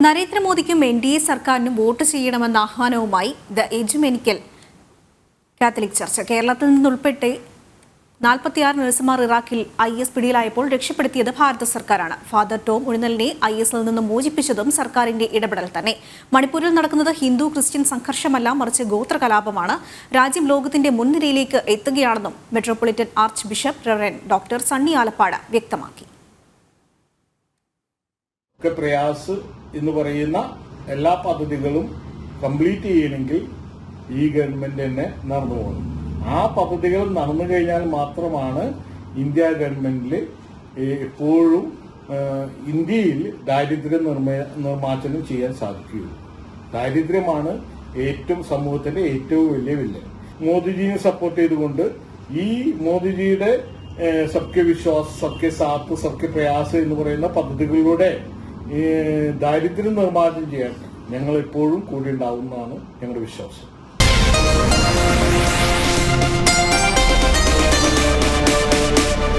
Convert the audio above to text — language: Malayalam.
നരേന്ദ്രമോദിക്കും NDA സർക്കാരിനും വോട്ട് ചെയ്യണമെന്ന ആഹ്വാനവുമായി ദ എജുമെനിക്കൽ കാത്തലിക് ചർച്ച് കേരളത്തിൽ നിന്നുൾപ്പെട്ട് 46 നഴ്സുമാർ ഇറാഖിൽ IS പിടിയിലായപ്പോൾ രക്ഷപ്പെടുത്തിയത് ഭാരത സർക്കാരാണ്. ഫാദർ ടോം ഉഴുന്നലിനെ ISൽ നിന്ന് മോചിപ്പിച്ചതും സർക്കാരിന്റെ ഇടപെടൽ തന്നെ. മണിപ്പൂരിൽ നടക്കുന്നത് ഹിന്ദു ക്രിസ്ത്യൻ സംഘർഷമല്ല, മറിച്ച് ഗോത്ര കലാപമാണ്. രാജ്യം ലോകത്തിന്റെ മുൻനിരയിലേക്ക് എത്തുകയാണെന്നും metropolitan archbishop reverend doctor Sunny Alappat വ്യക്തമാക്കി. പ്രയാസ് എന്ന് പറയുന്ന എല്ലാ പദ്ധതികളും കംപ്ലീറ്റ് ചെയ്യണമെങ്കിൽ ഈ ഗവൺമെന്റ് തന്നെ നടന്നു പോകുന്നു. ആ പദ്ധതികൾ നടന്നു കഴിഞ്ഞാൽ മാത്രമാണ് ഇന്ത്യ ഗവൺമെന്റിൽ എപ്പോഴും ഇന്ത്യയിൽ ദാരിദ്ര്യ നിർമ്മാർജ്ജനം ചെയ്യാൻ സാധിക്കുകയുള്ളൂ. ദാരിദ്ര്യമാണ് സമൂഹത്തിന്റെ ഏറ്റവും വലിയ വില്ലൻ. മോദിജിയെ സപ്പോർട്ട് ചെയ്തുകൊണ്ട് ഈ മോദിജിയുടെ സബ്കെ വിശ്വാസ്, സബ്കെ സാത്ത്, സബ്കെ പ്രയാസ് എന്ന് പറയുന്ന പദ്ധതികളിലൂടെ ദാരിദ്ര്യം നിർമ്മാർജ്ജനം ചെയ്യാൻ ഞങ്ങൾ എപ്പോഴും കൂടെ ഉണ്ടാവുന്നതാണ് ഞങ്ങളുടെ വിശ്വാസം.